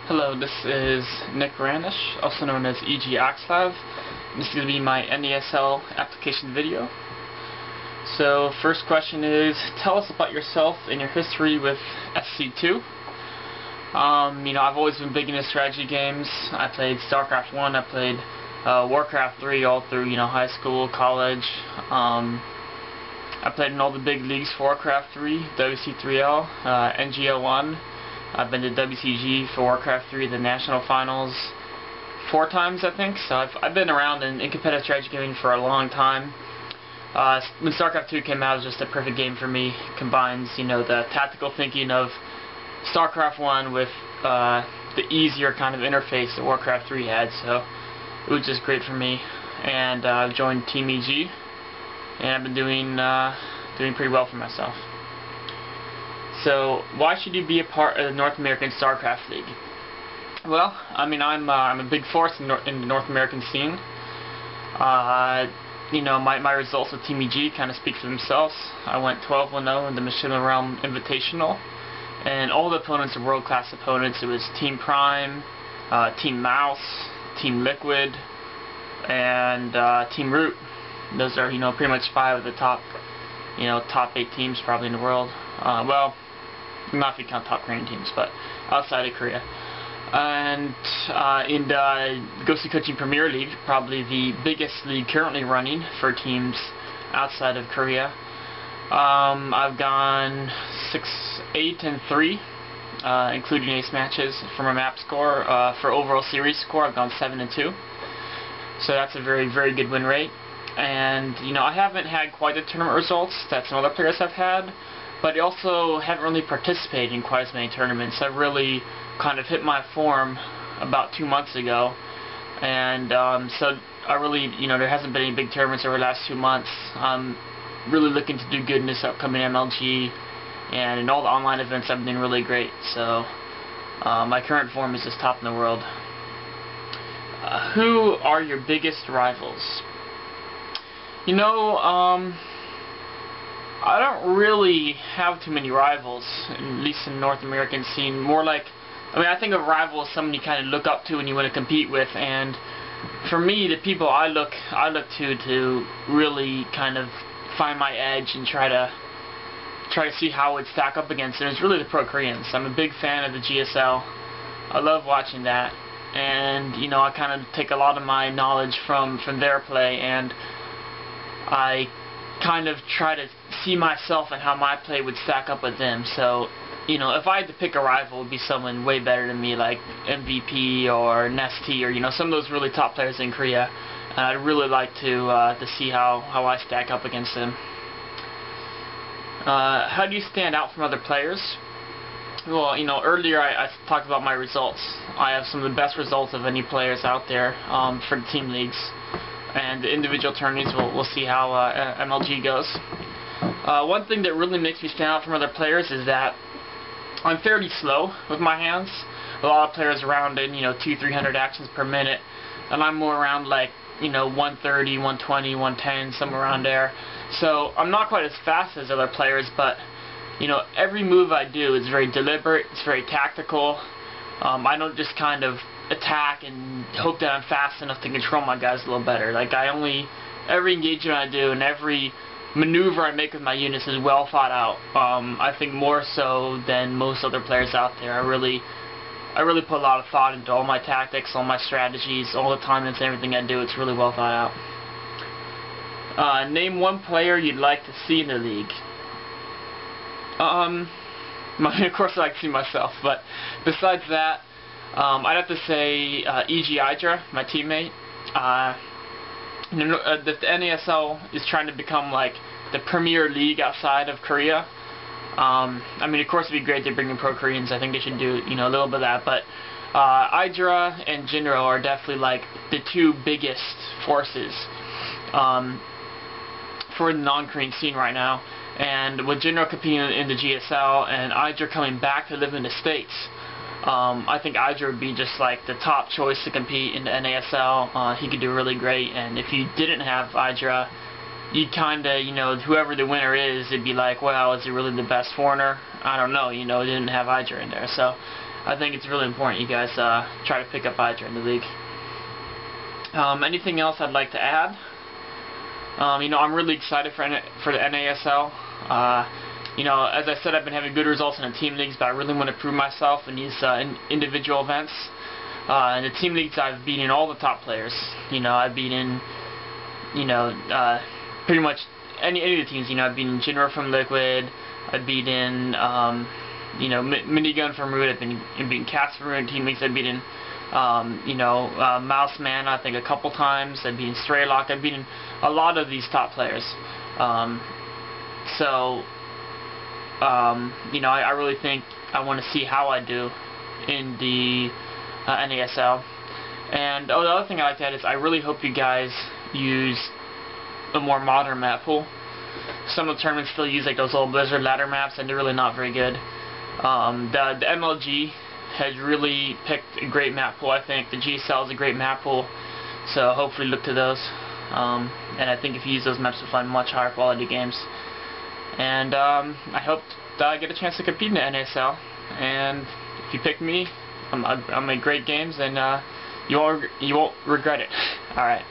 Hello, this is Nick Ranish, also known as EGAxslav. This is going to be my NASL application video. So, first question is, tell us about yourself and your history with SC2. I've always been big into strategy games. I played StarCraft 1, I played Warcraft 3 all through, high school, college. I played in all the big leagues for Warcraft 3, WC3L, NGL1. I've been to WCG for Warcraft 3, the national finals, 4 times I think. So I've been around in competitive strategy gaming for a long time. When StarCraft 2 came out, it was just a perfect game for me. It combines, the tactical thinking of StarCraft 1 with the easier kind of interface that Warcraft 3 had. So it was just great for me. And I've joined Team EG, and I've been doing pretty well for myself. So, why should you be a part of the North American StarCraft League? Well, I'm a big force in the North American scene. My results with Team EG kind of speak for themselves. I went 12-0 in the Machinima Realm Invitational, and all the opponents are world-class opponents. It was Team Prime, Team Mouse, Team Liquid, and Team Root. Those are, pretty much 5 of the top 8 teams probably in the world. Well, not if you count top Korean teams, but outside of Korea. And in the Gosukuchi Premier League, probably the biggest league currently running for teams outside of Korea, I've gone 6-8-3, including ace matches from a map score. For overall series score, I've gone 7-2. So that's a very, very good win rate. And, I haven't had quite the tournament results that some other players have had, but I also haven't really participated in quite as many tournaments. I've really kind of hit my form about 2 months ago, and so I really, there hasn't been any big tournaments over the last 2 months. I'm really looking to do good in this upcoming MLG, and in all the online events I've been doing really great, so my current form is just top in the world. Who are your biggest rivals? I don't really have too many rivals, at least in the North American scene. More like, I think a rival is someone you kind of look up to and you want to compete with, and for me, the people I look to really kind of find my edge and try to see how I would stack up against them is really the Pro Koreans. I'm a big fan of the GSL. I love watching that, and I kind of take a lot of my knowledge from their play, and I kind of try to see myself and how my play would stack up with them. So, if I had to pick a rival, it would be someone way better than me, like MVP or Nesty or some of those really top players in Korea. And I'd really like to see how I stack up against them. How do you stand out from other players? Well, earlier I talked about my results. I have some of the best results of any players out there for the team leagues. And the individual tourneys, we'll see how MLG goes. One thing that really makes me stand out from other players is that I'm fairly slow with my hands. A lot of players around in 200-300 actions per minute, and I'm more around like 130, 120, 110, somewhere around there. So I'm not quite as fast as other players, but every move I do is very deliberate. It's very tactical. I don't just kind of attack and hope that I'm fast enough to control my guys a little better. Like every engagement I do and every maneuver I make with my units is well thought out. I think more so than most other players out there. I really put a lot of thought into all my tactics, all my strategies, all the time and everything I do. It's really well thought out. Name one player you'd like to see in the league. Of course I like to see myself, but besides that, I'd have to say EGAxslav, my teammate. The NASL is trying to become like the premier league outside of Korea. Of course it'd be great to bring in Pro Koreans. I think they should do a little bit of that, but EGAxslav and Jinro are definitely like the 2 biggest forces for the non-Korean scene right now. And with Jinro competing in the GSL and EGAxslav coming back to live in the States, I think EGAxslav would be just like the top choice to compete in the NASL. He could do really great, and if you didn't have EGAxslav, you'd kind of, whoever the winner is, it'd be like, well, is he really the best foreigner? I don't know, he didn't have EGAxslav in there. So I think it's really important you guys try to pick up Hydra in the league. Anything else I'd like to add? I'm really excited for the NASL. As I said, I've been having good results in the team leagues, but I really want to prove myself in these individual events. In the team leagues, I've beaten all the top players. I've beaten, pretty much any of the teams. I've beaten Jinra from Liquid. I've beaten, Minigun from Root. I've beaten Cats from Root. Team leagues, I've beaten, Mouse Man, I think, a couple times. I've beaten Straylock. I've beaten a lot of these top players. I really think I want to see how I do in the NASL. And the other thing I like to add is I really hope you guys use a more modern map pool. Some of the tournaments still use like those old Blizzard ladder maps, and they're really not very good. The MLG has really picked a great map pool. I think the EGAxslav is a great map pool, so hopefully look to those. And I think if you use those maps, you'll find much higher quality games. And I hope that I get a chance to compete in the NASL. And if you pick me, I make great games, and you won't regret it. All right.